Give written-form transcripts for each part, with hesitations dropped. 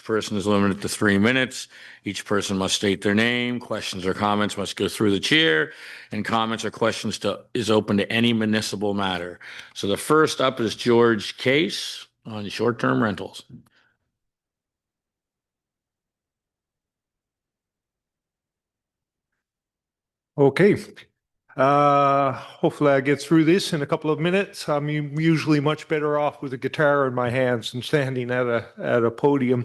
person is limited to 3 minutes. Each person must state their name. Questions or comments must go through the chair, and comments or questions is open to any municipal matter. So the first up is George Case on short-term rentals. Okay. Hopefully I get through this in a couple of minutes. I'm usually much better off with a guitar in my hands than standing at a podium.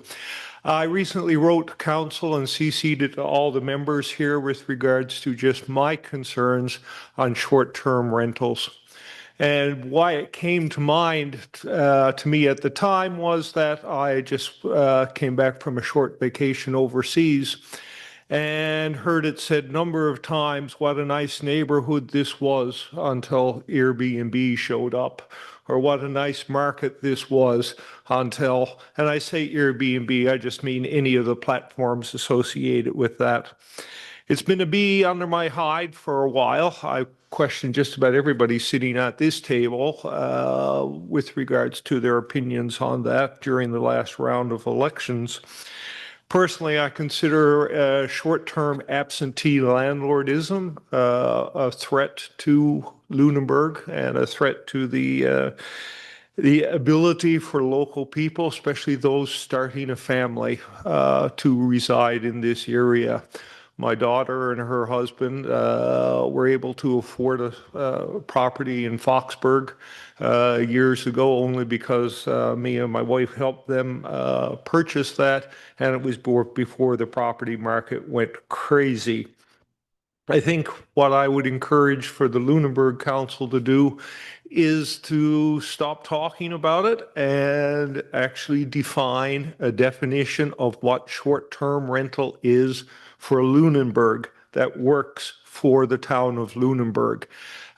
I recently wrote to council and CC'd it to all the members here with regards to just my concerns on short-term rentals. And why it came to mind to me at the time was that I just came back from a short vacation overseas and heard it said a number of times what a nice neighborhood this was until Airbnb showed up, or what a nice market this was until, and I say Airbnb, I just mean any of the platforms associated with that. It's been a bee under my hide for a while. I question just about everybody sitting at this table with regards to their opinions on that during the last round of elections. Personally, I consider short-term absentee landlordism a threat to Lunnenburg and a threat to the ability for local people, especially those starting a family, to reside in this area. My daughter and her husband were able to afford a property in Foxburg years ago only because me and my wife helped them purchase that, and it was before the property market went crazy. I think what I would encourage for the Lunnenburg Council to do is to stop talking about it and actually define a definition of what short-term rental is for Lunnenburg that works for the town of Lunenburg.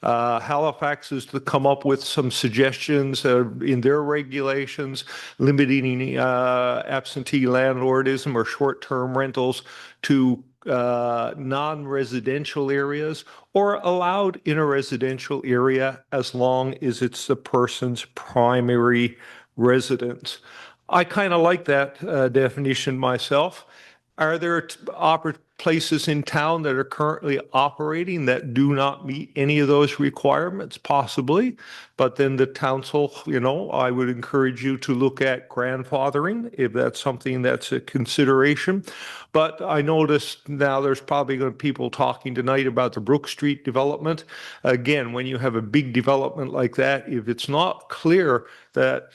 Halifax is to come up with some suggestions in their regulations limiting absentee landlordism or short-term rentals to non-residential areas or allowed in a residential area as long as it's the person's primary residence. I kind of like that definition myself. Are there places in town that are currently operating that do not meet any of those requirements? Possibly. But then the council, I would encourage you to look at grandfathering if that's something that's a consideration. But I noticed now there's probably going to be people talking tonight about the Brook Street development. Again, when you have a big development like that, if it's not clear that,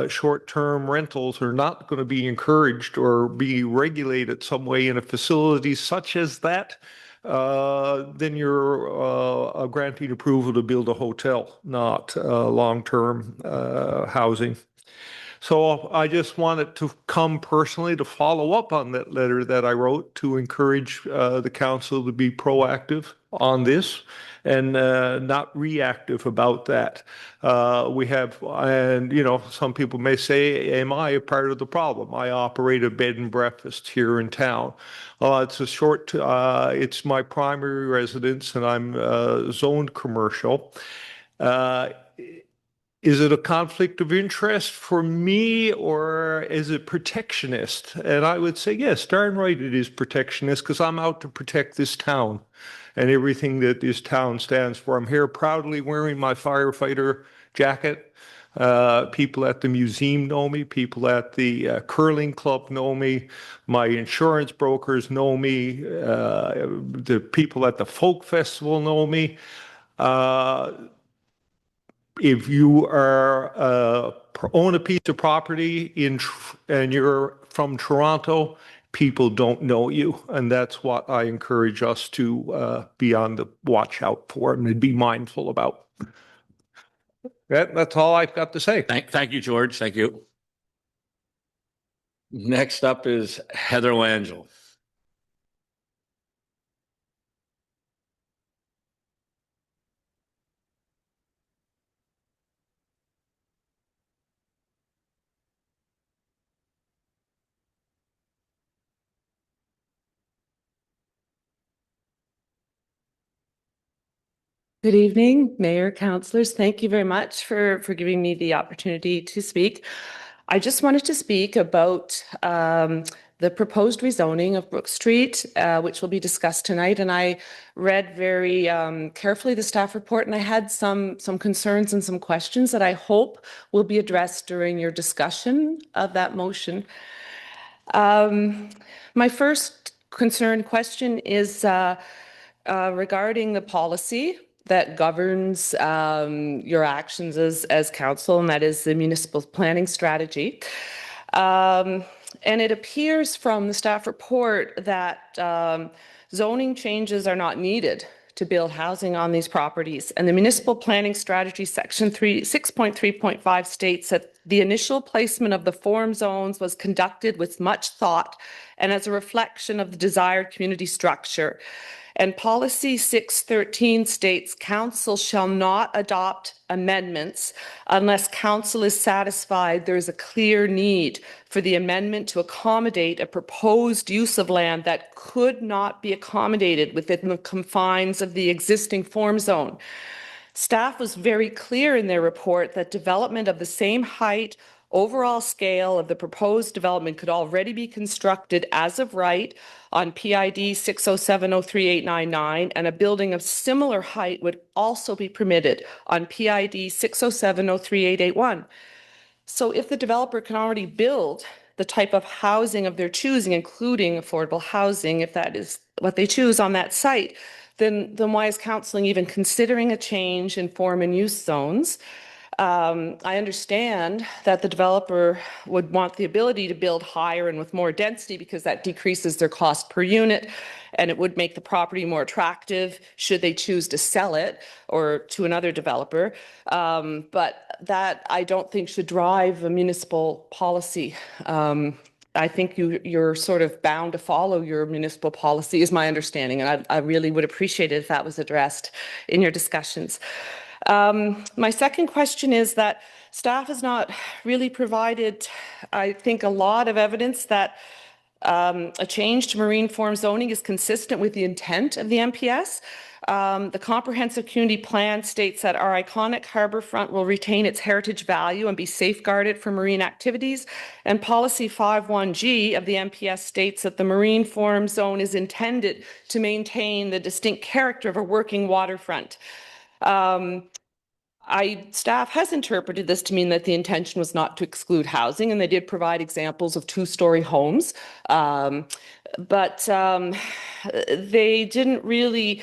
short-term rentals are not going to be encouraged or be regulated some way in a facility such as that, then you're granting approval to build a hotel, not long-term housing. So I just wanted to come personally to follow up on that letter that I wrote to encourage the council to be proactive on this and not reactive about that. Some people may say, am I a part of the problem? I operate a bed and breakfast here in town. It's my primary residence and I'm zoned commercial. Is it a conflict of interest for me or is it protectionist? And I would say, yes, darn right it is protectionist because I'm out to protect this town and everything that this town stands for. I'm here proudly wearing my firefighter jacket. People at the museum know me. People at the curling club know me. My insurance brokers know me. The people at the folk festival know me. If you own a piece of property and you're from Toronto, people don't know you, and that's what I encourage us to be on the watch out for and be mindful about. That's all I've got to say. Thank you, George. Thank you. Next up is Heather Langell. Good evening, Mayor, councillors. Thank you very much for giving me the opportunity to speak. I just wanted to speak about the proposed rezoning of Brook Street, which will be discussed tonight. And I read very carefully the staff report, and I had some concerns and some questions that I hope will be addressed during your discussion of that motion. My first question is regarding the policy that governs your actions as council, and that is the municipal planning strategy. And it appears from the staff report that zoning changes are not needed to build housing on these properties. And the municipal planning strategy section 6.3.5 states that the initial placement of the form zones was conducted with much thought and as a reflection of the desired community structure. And policy 613 states council shall not adopt amendments unless council is satisfied there is a clear need for the amendment to accommodate a proposed use of land that could not be accommodated within the confines of the existing form zone. Staff was very clear in their report that development of the same height, overall scale of the proposed development could already be constructed as of right on PID 607038999, and a building of similar height would also be permitted on PID 607038881. So if the developer can already build the type of housing of their choosing, including affordable housing, if that is what they choose on that site, then why is council even considering a change in form and use zones? I understand that the developer would want the ability to build higher and with more density because that decreases their cost per unit, and it would make the property more attractive should they choose to sell it or to another developer. But that I don't think should drive a municipal policy. I think you're sort of bound to follow your municipal policy, is my understanding, and I really would appreciate it if that was addressed in your discussions. My second question is that staff has not really provided, I think, a lot of evidence that a change to marine form zoning is consistent with the intent of the MPS. The comprehensive community plan states that our iconic harbourfront will retain its heritage value and be safeguarded for marine activities. And policy 51G of the MPS states that the marine form zone is intended to maintain the distinct character of a working waterfront. Staff has interpreted this to mean that the intention was not to exclude housing, and they did provide examples of two-story homes, but they didn't really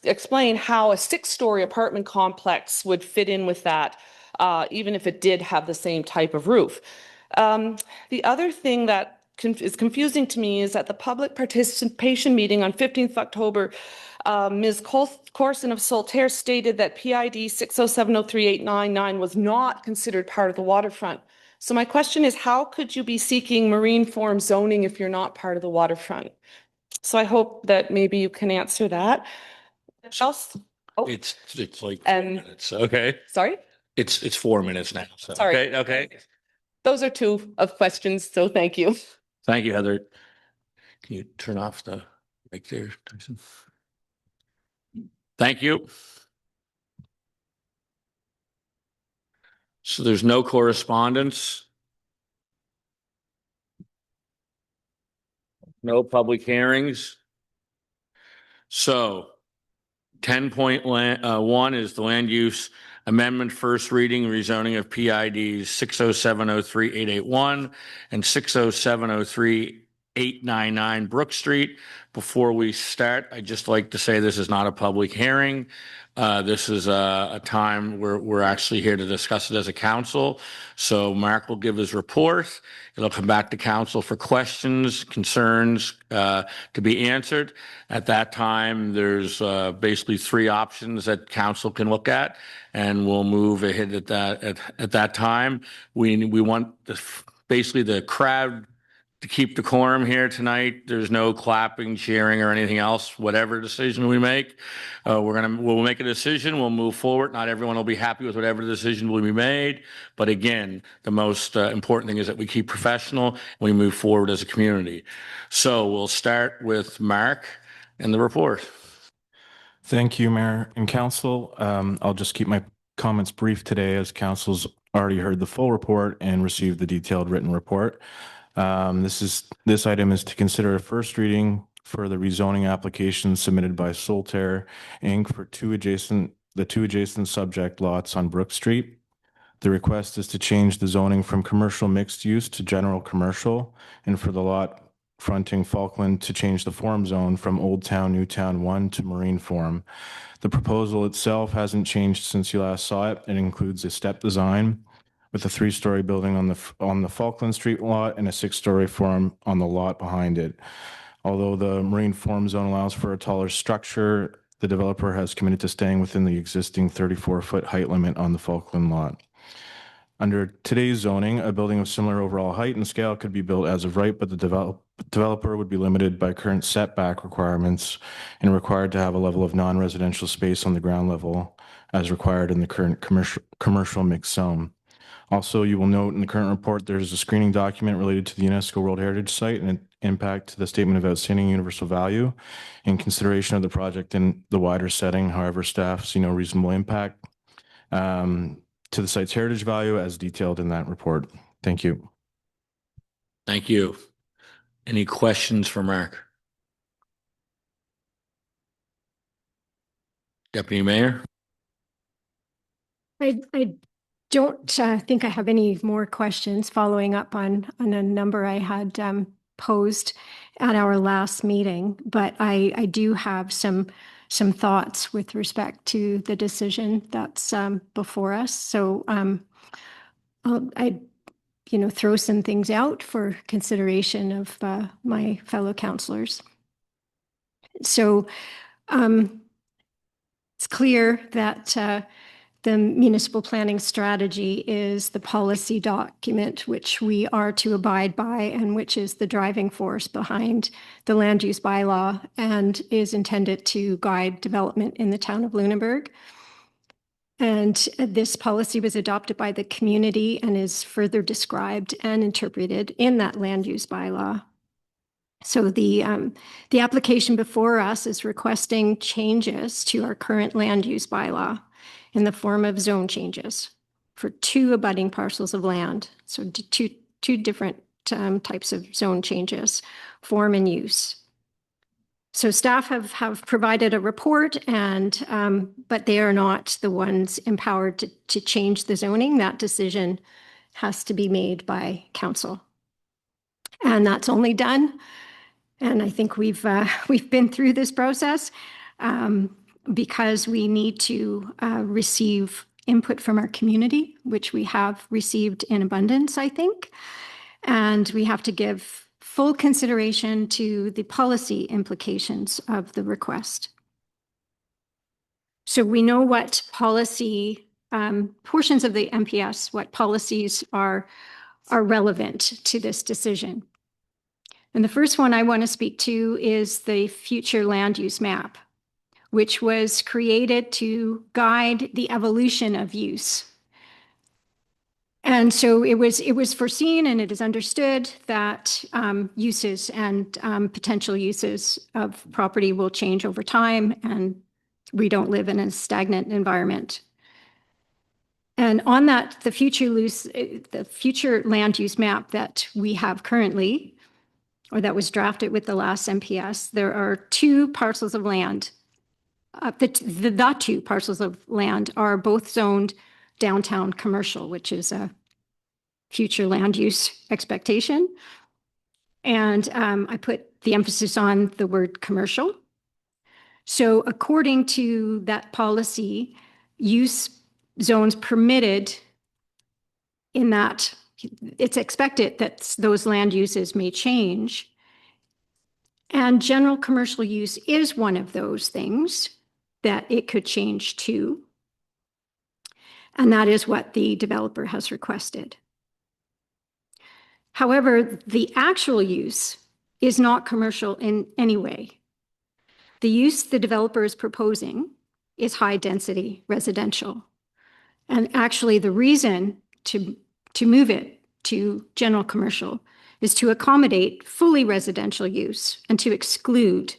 explain how a six-story apartment complex would fit in with that, even if it did have the same type of roof. The other thing that is confusing to me is at the public participation meeting on 15th October, Ms. Corson of Soltaire stated that PID 607038999 was not considered part of the waterfront. So my question is, how could you be seeking marine form zoning if you're not part of the waterfront? So I hope that maybe you can answer that. Else? Oh, It's like 4 and minutes. Okay. sorry? It's 4 minutes now. So. Sorry. Okay. Those are two of questions, so thank you. Thank you, Heather. Can you turn off the mic there, Tyson? Thank you. So there's no correspondence. No public hearings. So 10.1 is the land use amendment, first reading, rezoning of PIDs 607038881 and 607038999 Brook Street. Before we start, I'd just like to say this is not a public hearing. This is a time where we're actually here to discuss it as a council. So Mark will give his report. It'll come back to council for questions, concerns to be answered. At that time, there's basically 3 options that council can look at, and we'll move ahead at that time. We want basically the crowd to keep decorum here tonight. There's no clapping, cheering, or anything else. Whatever decision we make, we'll make a decision. We'll move forward. Not everyone will be happy with whatever decision will be made, but again, the most important thing is that we keep professional and we move forward as a community. So we'll start with Mark and the report. Thank you, Mayor and Council. I'll just keep my comments brief today as Council's already heard the full report and received the detailed written report. This item is to consider a first reading for the rezoning application submitted by Soltaire Inc. for the two adjacent subject lots on Brook Street. The request is to change the zoning from commercial mixed use to general commercial, and for the lot fronting Falkland to change the form zone from Old Town, New Town 1 to Marine Form. The proposal itself hasn't changed since you last saw it. It includes a step design with a 3-story building on the Falkland Street lot and a 6-story form on the lot behind it. Although the Marine Form zone allows for a taller structure, the developer has committed to staying within the existing 34-foot height limit on the Falkland lot. Under today's zoning, a building of similar overall height and scale could be built as of right, but the developer would be limited by current setback requirements and required to have a level of non-residential space on the ground level as required in the current commercial mixed zone. Also, you will note in the current report, there's a screening document related to the UNESCO World Heritage Site and an impact to the Statement of Outstanding Universal Value in consideration of the project in the wider setting. However, staff see no reasonable impact to the site's heritage value as detailed in that report. Thank you. Thank you. Any questions for Mark? Deputy Mayor? I don't think I have any more questions following up on a number I had posed at our last meeting, but I do have some thoughts with respect to the decision that's before us. So I throw some things out for consideration of my fellow councillors. So it's clear that the municipal planning strategy is the policy document which we are to abide by and which is the driving force behind the land use bylaw and is intended to guide development in the town of Lunenburg. And this policy was adopted by the community and is further described and interpreted in that land use bylaw. So the application before us is requesting changes to our current land use bylaw in the form of zone changes for 2 abutting parcels of land. So two different types of zone changes, form and use. So staff have provided a report, but they are not the ones empowered to change the zoning. That decision has to be made by council. And that's only done. And I think we've been through this process because we need to receive input from our community, which we have received in abundance, I think. And we have to give full consideration to the policy implications of the request. So we know what policy, portions of the MPS, what policies are relevant to this decision. And the first one I want to speak to is the future land use map, which was created to guide the evolution of use. And so it was foreseen and it is understood that uses and potential uses of property will change over time, and we don't live in a stagnant environment. And on that, the future land use map that we have currently, or that was drafted with the last MPS, there are 2 parcels of land. The 2 parcels of land are both zoned downtown commercial, which is a future land use expectation. And I put the emphasis on the word commercial. So according to that policy, use zones permitted in that it's expected that those land uses may change. And general commercial use is one of those things that it could change to. And that is what the developer has requested. However, the actual use is not commercial in any way. The use the developer is proposing is high density residential. And actually the reason to move it to general commercial is to accommodate fully residential use and to exclude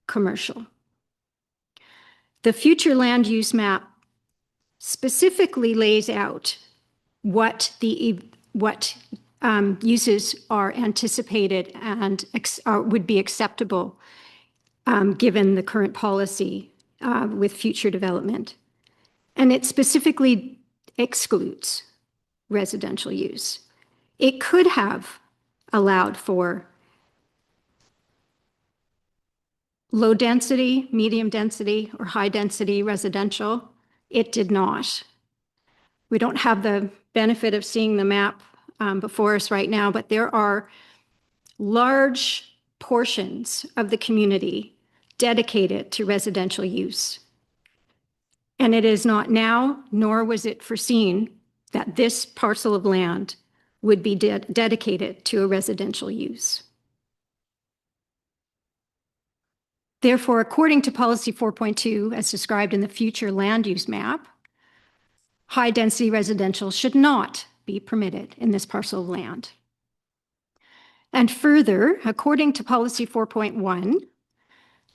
commercial. The future land use map specifically lays out what uses are anticipated and would be acceptable given the current policy with future development. And it specifically excludes residential use. It could have allowed for low density, medium density, or high density residential. It did not. We don't have the benefit of seeing the map before us right now, but there are large portions of the community dedicated to residential use. And it is not now, nor was it foreseen, that this parcel of land would be dedicated to a residential use. Therefore, according to Policy 4.2, as described in the future land use map, high-density residential should not be permitted in this parcel of land. And further, according to Policy 4.1,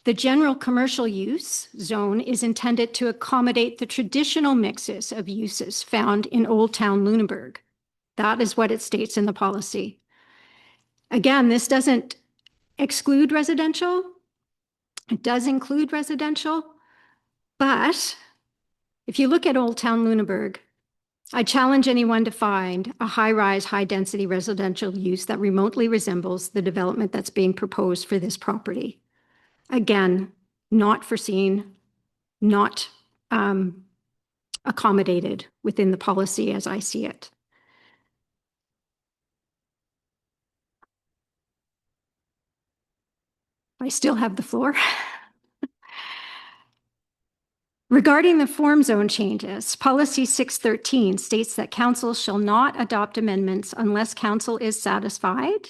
the general commercial use zone is intended to accommodate the traditional mixes of uses found in Old Town Lunenburg. That is what it states in the policy. Again, this doesn't exclude residential. It does include residential, but if you look at Old Town Lunenburg, I challenge anyone to find a high-rise, high-density residential use that remotely resembles the development that's being proposed for this property. Again, not foreseen, not accommodated within the policy as I see it. I still have the floor. Regarding the form zone changes, Policy 613 states that council shall not adopt amendments unless council is satisfied.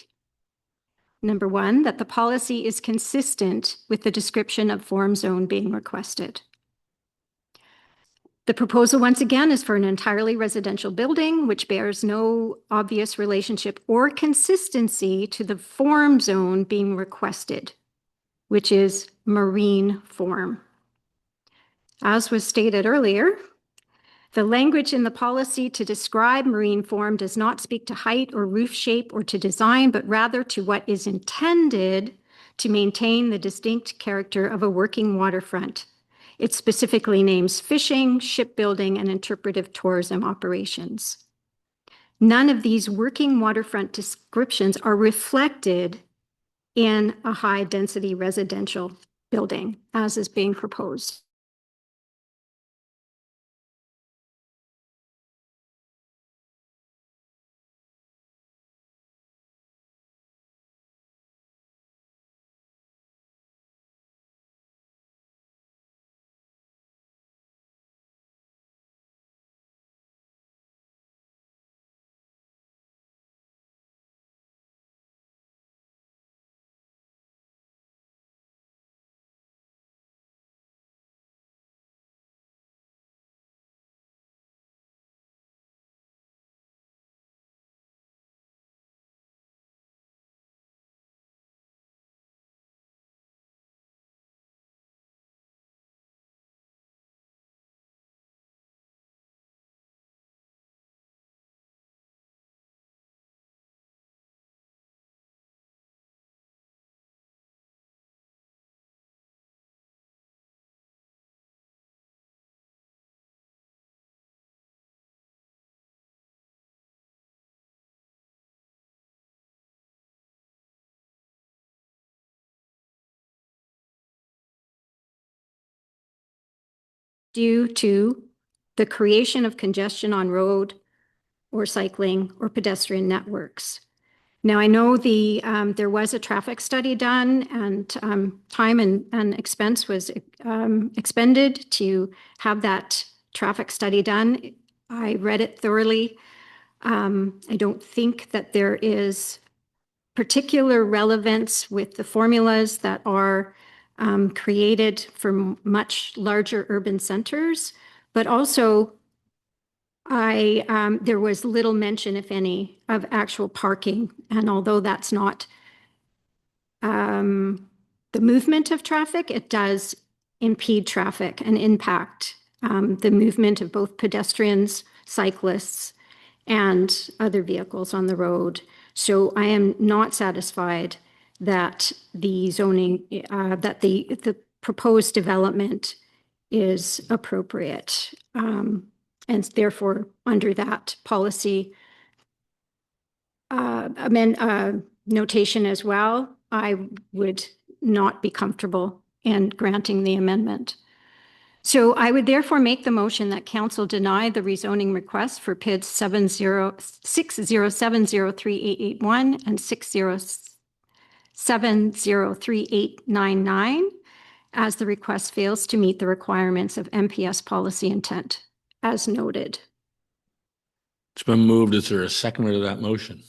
Number one, that the policy is consistent with the description of form zone being requested. The proposal, once again, is for an entirely residential building, which bears no obvious relationship or consistency to the form zone being requested, which is marine form. As was stated earlier, the language in the policy to describe marine form does not speak to height or roof shape or to design, but rather to what is intended to maintain the distinct character of a working waterfront. It specifically names fishing, shipbuilding, and interpretive tourism operations. None of these working waterfront descriptions are reflected in a high-density residential building, as is being proposed. Due to the creation of congestion on road or cycling or pedestrian networks. Now, I know there was a traffic study done and time and expense was expended to have that traffic study done. I read it thoroughly. I don't think that there is particular relevance with the formulas that are created for much larger urban centers, but also there was little mention, if any, of actual parking. And although that's not the movement of traffic, it does impede traffic and impact the movement of both pedestrians, cyclists, and other vehicles on the road. So I am not satisfied that the zoning, that the proposed development is appropriate. And therefore, under that policy notation as well, I would not be comfortable in granting the amendment. So I would therefore make the motion that council deny the rezoning request for PIDs 60703881 and 60703899 as the request fails to meet the requirements of MPS policy intent, as noted. It's been moved. Is there a seconder to that motion?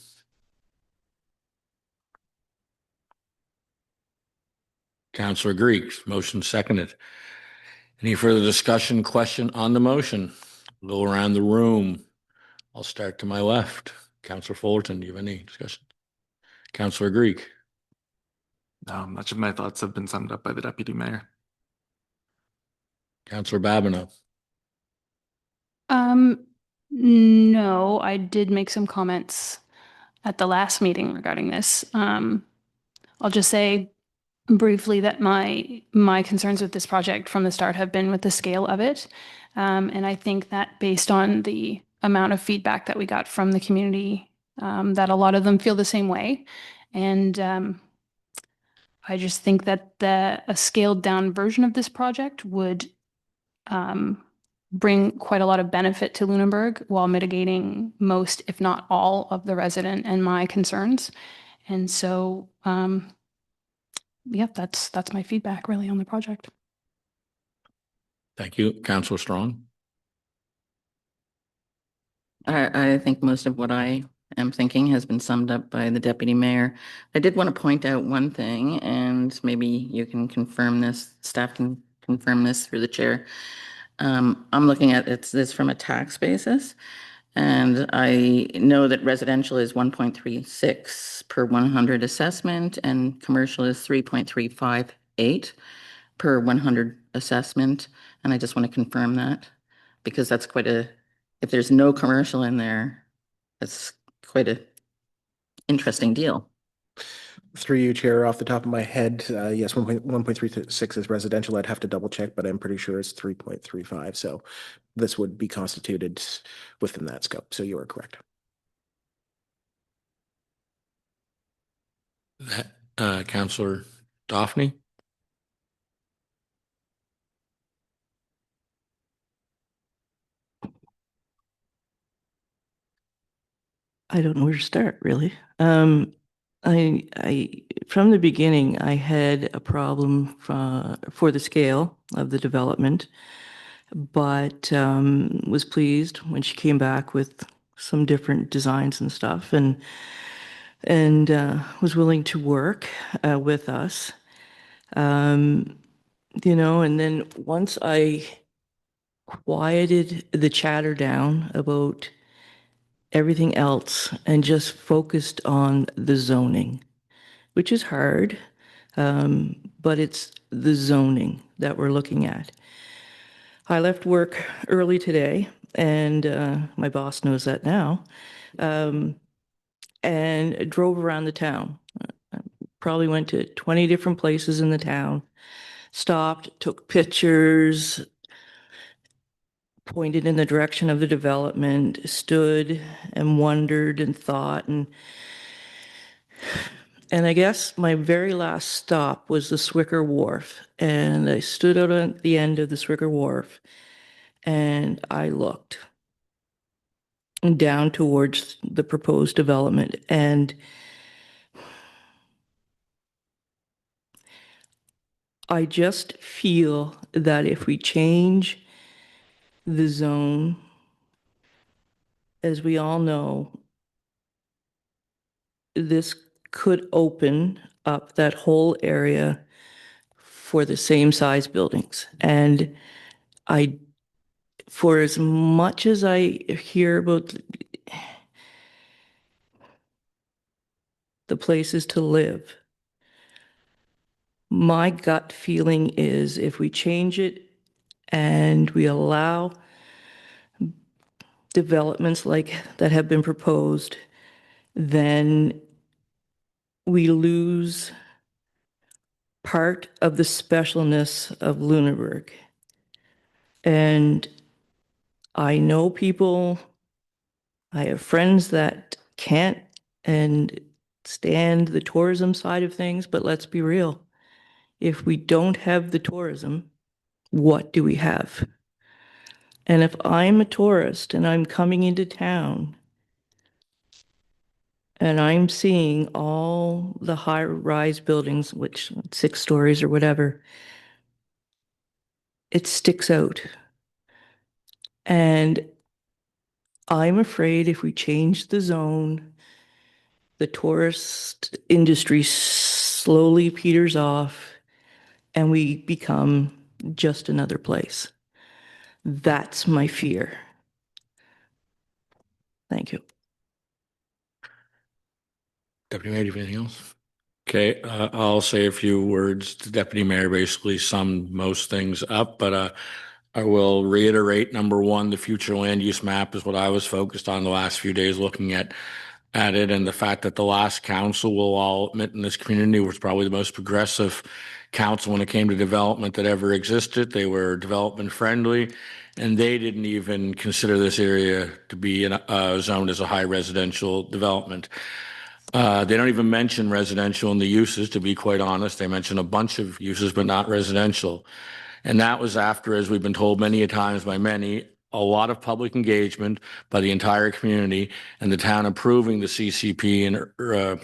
Councillor Greek, motion seconded. Any further discussion, question on the motion? Go around the room. I'll start to my left. Councillor Fullerton, do you have any discussion? Councillor Greek, Much of my thoughts have been summed up by the deputy mayor. Councillor Babineau, No, I did make some comments at the last meeting regarding this. I'll just say briefly that my concerns with this project from the start have been with the scale of it. And I think that based on the amount of feedback that we got from the community, that a lot of them feel the same way. And I just think that a scaled down version of this project would bring quite a lot of benefit to Lunnenburg while mitigating most, if not all, of the resident and my concerns. And so, yeah, that's my feedback really on the project. thank you. Councillor Strong, I think most of what I am thinking has been summed up by the deputy mayor. I did want to point out one thing, and maybe you can confirm this, staff can confirm this through the chair. I'm looking at this from a tax basis, and I know that residential is 1.36 per 100 assessment, and commercial is 3.358 per 100 assessment. And I just want to confirm that, because that's quite a, if there's no commercial in there, that's quite a interesting deal. Through you, Chair, off the top of my head, yes, 1.36 is residential. I'd have to double check, but I'm pretty sure it's 3.35. So this would be constituted within that scope. So you are correct. Councillor Daphne, I don't know where to start, really. I from the beginning, I had a problem for the scale of the development, but was pleased when she came back with some different designs and stuff, and was willing to work with us. You know, and then once I quieted the chatter down about everything else and just focused on the zoning, which is hard, but it's the zoning that we're looking at. I left work early today, and my boss knows that now, and drove around the town. Probably went to 20 different places in the town, stopped, took pictures, pointed in the direction of the development, stood and wondered and thought. And I guess my very last stop was the Swicker Wharf. And I stood out at the end of the Swicker Wharf and I looked down towards the proposed development. And I just feel that if we change the zone, as we all know, this could open up that whole area for the same size buildings. And for as much as I hear about the places to live, my gut feeling is if we change it and we allow developments like that have been proposed, then we lose part of the specialness of Lunenburg. And I know people, I have friends that can't and stand the tourism side of things, but let's be real. If we don't have the tourism, what do we have? And if I'm a tourist and I'm coming into town and I'm seeing all the high-rise buildings, which 6 stories or whatever, it sticks out. And I'm afraid if we change the zone, the tourist industry slowly peters off and we become just another place. That's my fear. Thank you. Deputy Mayor, do you have anything else? Okay, I'll say a few words. The Deputy Mayor basically summed most things up, but I will reiterate, number one, the future land use map is what I was focused on the last few days looking at it, and the fact that the last council, will all admit in this community, was probably the most progressive council when it came to development that ever existed. They were development friendly, and they didn't even consider this area to be zoned as a high residential development. They don't even mention residential in the uses, to be quite honest. They mention a bunch of uses, but not residential. And that was after, as we've been told many a times by many, a lot of public engagement by the entire community and the town approving the CCP in,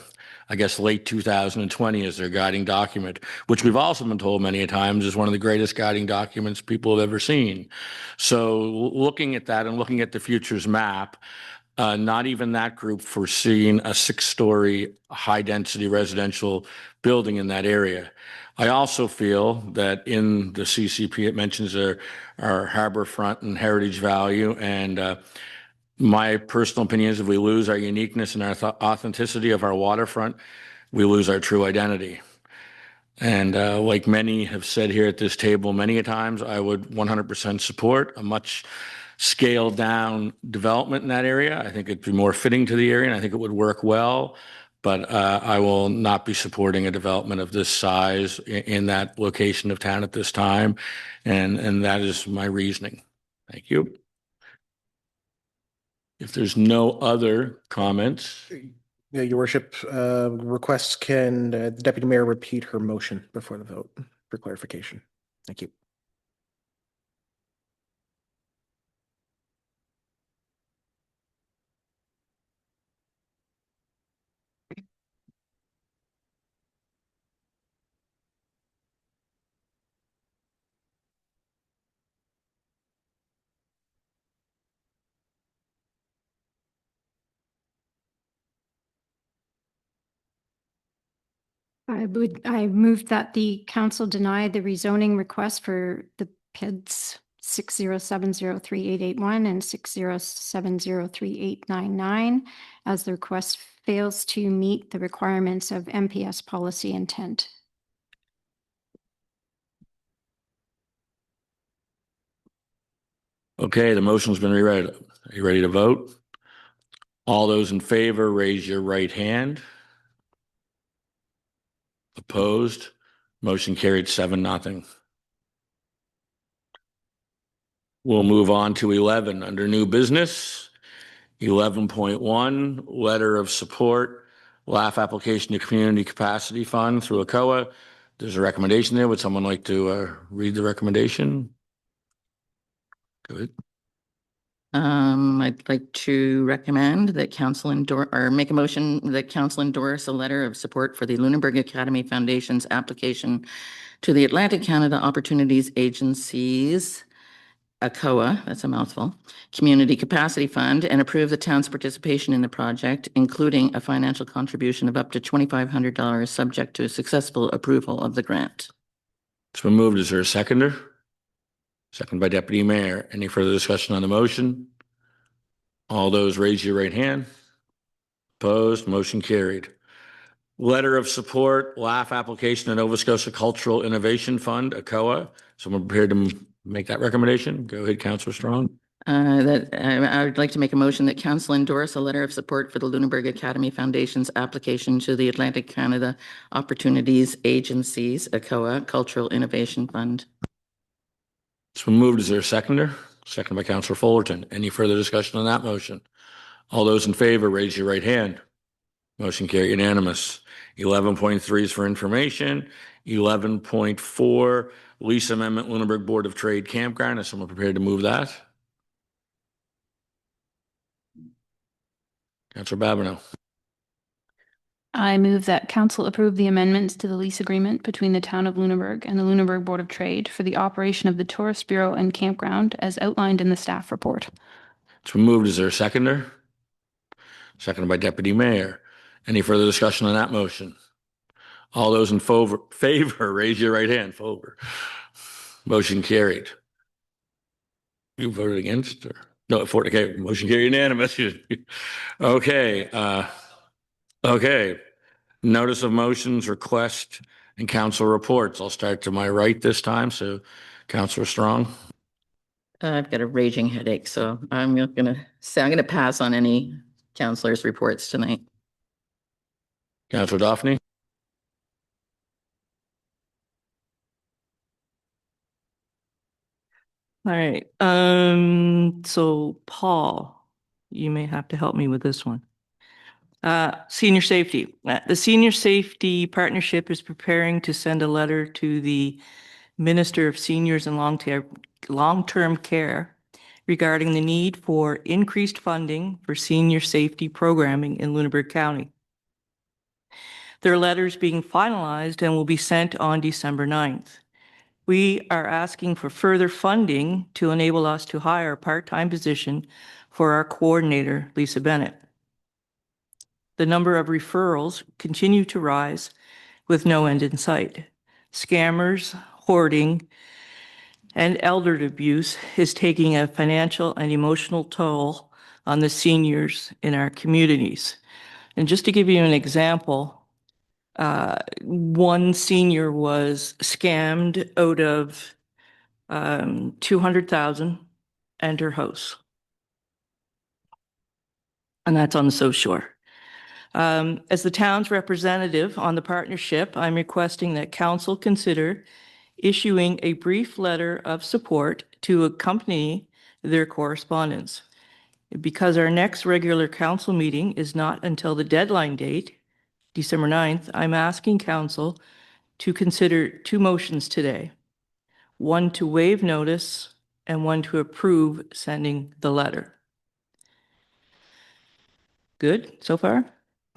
I guess, late 2020 as their guiding document, which we've also been told many a times is one of the greatest guiding documents people have ever seen. So looking at that and looking at the futures map, not even that group foreseeing a 6-story high-density residential building in that area. I also feel that in the CCP, it mentions our harbor front and heritage value. And my personal opinion is if we lose our uniqueness and our authenticity of our waterfront, we lose our true identity. And like many have said here at this table many a times, I would 100% support a much scaled down development in that area. I think it'd be more fitting to the area and I think it would work well. But I will not be supporting a development of this size in that location of town at this time. And that is my reasoning. Thank you. If there's no other comments. Yeah, Your Worship, requests can the Deputy Mayor repeat her motion before the vote for clarification? Thank you. I moved that the council deny the rezoning request for the PIDs 60703881 and 60703899 as the request fails to meet the requirements of MPS policy intent. Okay, the motion's been reread. Are you ready to vote? All those in favor, raise your right hand. Opposed? Motion carried 7-0. We'll move on to 11 under new business. 11.1, letter of support, LAF application to Community Capacity Fund through ACOA. There's a recommendation there. Would someone like to read the recommendation? Go ahead. I'd like to recommend that council make a motion that council endorse a letter of support for the Lunnenburg Academy Foundation's application to the Atlantic Canada Opportunities Agency's ACOA, that's a mouthful, Community Capacity Fund, and approve the town's participation in the project, including a financial contribution of up to $2,500 subject to successful approval of the grant. It's been moved. Is there a seconder? Second by Deputy Mayor. Any further discussion on the motion? All those raise your right hand. Opposed? Motion carried. Letter of support, LAF application to Nova Scotia Cultural Innovation Fund, ACOA. Someone prepared to make that recommendation? Go ahead, Councillor Strong. I would like to make a motion that council endorse a letter of support for the Lunnenburg Academy Foundation's application to the Atlantic Canada Opportunities Agency's ACOA Cultural Innovation Fund. It's been moved. Is there a seconder? Second by Councillor Fullerton. Any further discussion on that motion? All those in favor, raise your right hand. Motion carried unanimous. 11.3 is for information. 11.4, lease amendment, Lunnenburg Board of Trade Campground. Is someone prepared to move that? Councillor Babineau. I move that council approve the amendments to the lease agreement between the Town of Lunenburg and the Lunnenburg Board of Trade for the operation of the Tourist Bureau and Campground as outlined in the staff report. It's been moved. Is there a seconder? Seconded by Deputy Mayor. Any further discussion on that motion? All those in favor, raise your right hand. Favor. Motion carried. You voted against? Or? No, for, okay, motion carried unanimous. Okay. Okay. Notice of motions, request, and council reports. I'll start to my right this time. So, Councillor Strong. I've got a raging headache, so I'm gonna pass on any councillors' reports tonight. Councillor Daphne. All right. So Paul, you may have to help me with this one. Senior safety. The Senior Safety Partnership is preparing to send a letter to the Minister of Seniors and Long-Term Care regarding the need for increased funding for senior safety programming in Lunnenburg County. Their letter is being finalized and will be sent on December 9th. We are asking for further funding to enable us to hire a part-time position for our coordinator, Lisa Bennett. The number of referrals continue to rise with no end in sight. Scammers, hoarding, and elder abuse is taking a financial and emotional toll on the seniors in our communities. And just to give you an example, one senior was scammed out of $200,000 and her house. And that's on the South Shore. As the town's representative on the partnership, I'm requesting that council consider issuing a brief letter of support to accompany their correspondence. Because our next regular council meeting is not until the deadline date, December 9th, I'm asking council to consider two motions today. One to waive notice and one to approve sending the letter. Good so far?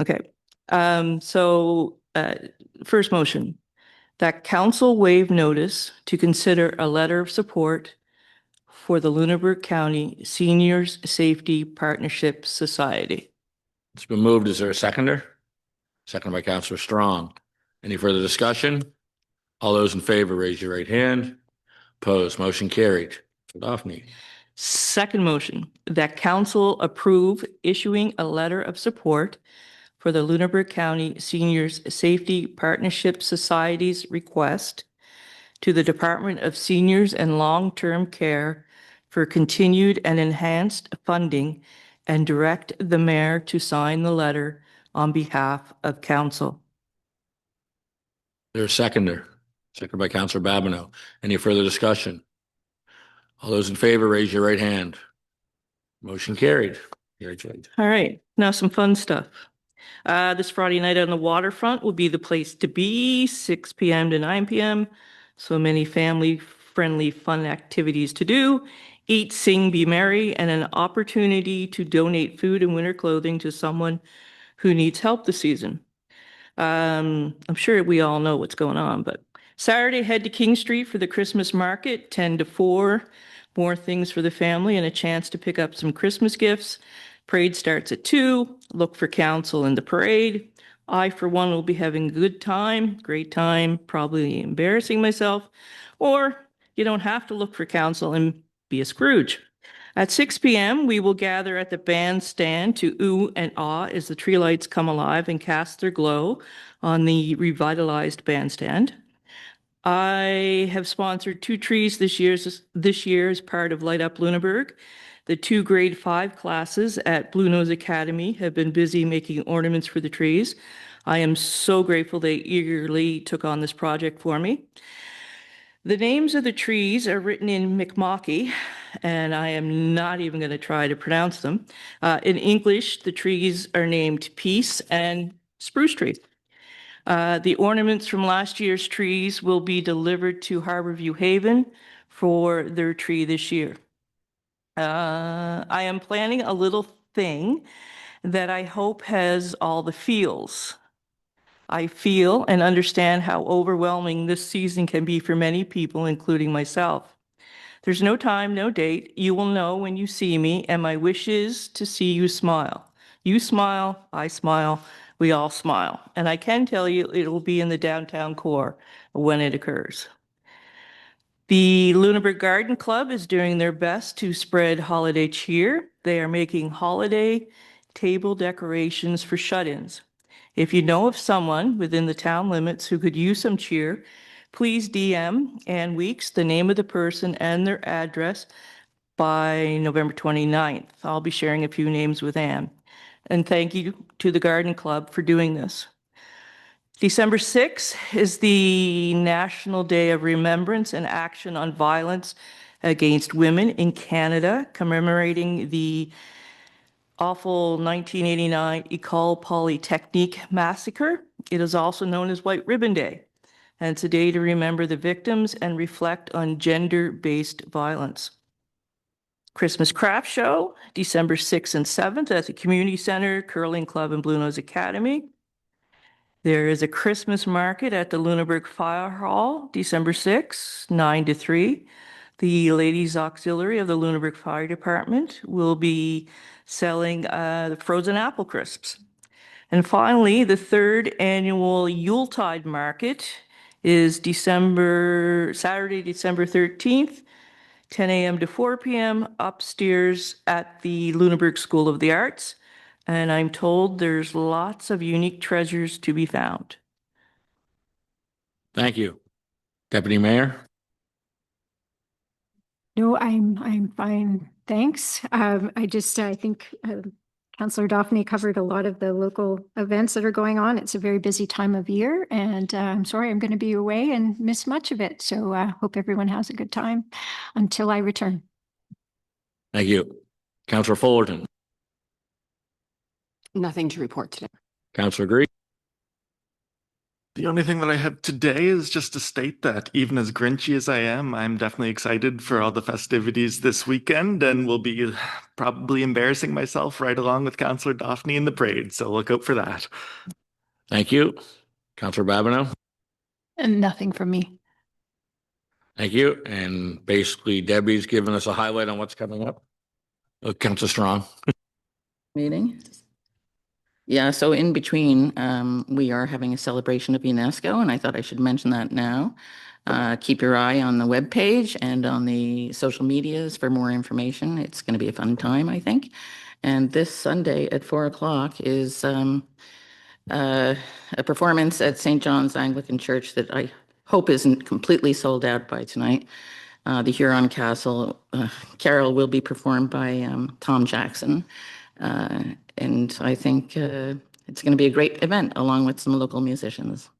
Okay. First motion, that council waive notice to consider a letter of support for the Lunnenburg County Seniors Safety Partnership Society. It's been moved. Is there a seconder? Seconded by Councillor Strong. Any further discussion? All those in favor, raise your right hand. Opposed, motion carried. Daphne. Second motion, that council approve issuing a letter of support for the Lunnenburg County Seniors Safety Partnership Society's request to the Department of Seniors and Long-Term Care for continued and enhanced funding and direct the mayor to sign the letter on behalf of council. There's a seconder. Seconded by Councillor Babineau. Any further discussion? All those in favor, raise your right hand. Motion carried. All right, now some fun stuff. This Friday night on the waterfront will be the place to be, 6 p.m. to 9 p.m. So many family-friendly fun activities to do. Eat, sing, be merry, and an opportunity to donate food and winter clothing to someone who needs help this season. I'm sure we all know what's going on, but Saturday, head to King Street for the Christmas market, 10 to 4. More things for the family and a chance to pick up some Christmas gifts. Parade starts at 2. Look for council in the parade. I, for one, will be having a good time, great time, probably embarrassing myself. Or you don't have to look for council and be a Scrooge. At 6 p.m., we will gather at the bandstand to ooh and ah as the tree lights come alive and cast their glow on the revitalized bandstand. I have sponsored 2 trees this year as part of Light Up Lunnenburg. The 2 grade 5 classes at Blue Nose Academy have been busy making ornaments for the trees. I am so grateful they eagerly took on this project for me. The names of the trees are written in Mi'kmaq, and I am not even going to try to pronounce them. In English, the trees are named Peace and Spruce Tree. The ornaments from last year's trees will be delivered to Harborview Haven for their tree this year. I am planning a little thing that I hope has all the feels. I feel and understand how overwhelming this season can be for many people, including myself. There's no time, no date. You will know when you see me, and my wish is to see you smile. You smile, I smile, we all smile. And I can tell you it will be in the downtown core when it occurs. The Lunnenburg Garden Club is doing their best to spread holiday cheer. They are making holiday table decorations for shut-ins. If you know of someone within the town limits who could use some cheer, please DM Ann Weeks, the name of the person and their address by November 29th. I'll be sharing a few names with Ann. And thank you to the Garden Club for doing this. December 6th is the National Day of Remembrance and Action on Violence Against Women in Canada, commemorating the awful 1989 École Polytechnique massacre. It is also known as White Ribbon Day, and it's a day to remember the victims and reflect on gender-based violence. Christmas Craft Show, December 6th and 7th at the Community Center, Curling Club, and Blue Nose Academy. There is a Christmas market at the Lunnenburg Fire Hall, December 6th, 9 to 3. The Ladies Auxiliary of the Lunnenburg Fire Department will be selling the frozen apple crisps. And finally, the 3rd annual Yuletide Market is Saturday, December 13th, 10 a.m. to 4 p.m. upstairs at the Lunnenburg School of the Arts. And I'm told there's lots of unique treasures to be found. Thank you. Deputy Mayor? No, I'm fine. Thanks. I think Councillor Daphne covered a lot of the local events that are going on. It's a very busy time of year, and I'm sorry I'm going to be away and miss much of it. So I hope everyone has a good time until I return. Thank you. Councillor Fullerton? Nothing to report today. Councillor Green? The only thing that I have today is just to state that even as grinchy as I am, I'm definitely excited for all the festivities this weekend and will be probably embarrassing myself right along with Councillor Daphne in the parade. So look out for that. Thank you. Councillor Babineau? And nothing from me. Thank you. And basically, Debbie's given us a highlight on what's coming up. Councillor Strong? Meeting. Yeah, so in between, we are having a celebration of UNESCO, and I thought I should mention that now. Keep your eye on the webpage and on the social medias for more information. It's going to be a fun time, I think. And this Sunday at 4 o'clock is a performance at St. John's Anglican Church that I hope isn't completely sold out by tonight. The Huron Castle Carol will be performed by Tom Jackson. And I think it's going to be a great event along with some local musicians.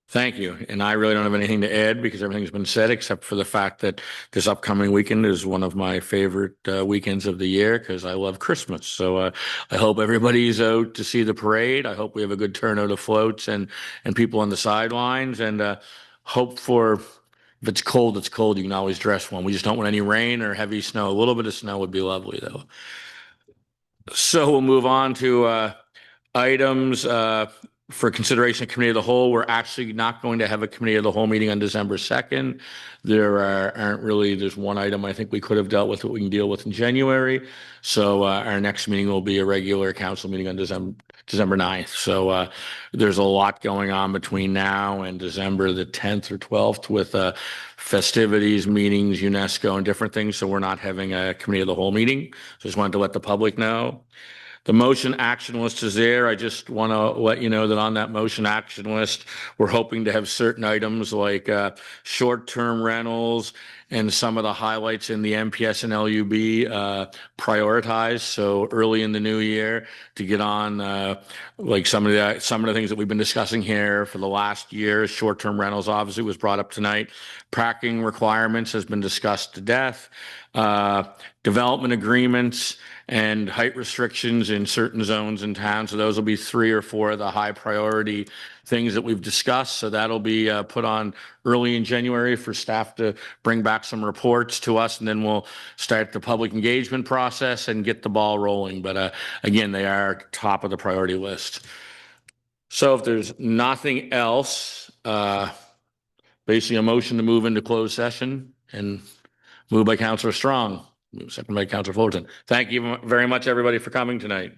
Thank you. And I really don't have anything to add because everything's been said, except for the fact that this upcoming weekend is one of my favorite weekends of the year because I love Christmas. So I hope everybody's out to see the parade. I hope we have a good turnout of floats and people on the sidelines, and hope for, if it's cold, it's cold. You can always dress one. We just don't want any rain or heavy snow. A little bit of snow would be lovely, though. So we'll move on to items for consideration of committee of the whole. We're actually not going to have a committee of the whole meeting on December 2nd. There's one item I think we could have dealt with that we can deal with in January. So our next meeting will be a regular council meeting on December 9th. So there's a lot going on between now and December the 10th or 12th with festivities, meetings, UNESCO, and different things. So we're not having a committee of the whole meeting. So just wanted to let the public know. The motion action list is there. I just want to let you know that on that motion action list, we're hoping to have certain items like short-term rentals and some of the highlights in the MPS and LUB prioritized. So early in the new year to get on like some of the things that we've been discussing here for the last year. Short-term rentals obviously was brought up tonight. Parking requirements has been discussed to death. Development agreements and height restrictions in certain zones in town. So those will be 3 or 4 of the high priority things that we've discussed. So that'll be put on early in January for staff to bring back some reports to us, and then we'll start the public engagement process and get the ball rolling. But again, they are top of the priority list. So if there's nothing else, basically a motion to move into closed session, and moved by Councillor Strong, second by Councillor Fullerton. Thank you very much, everybody, for coming tonight.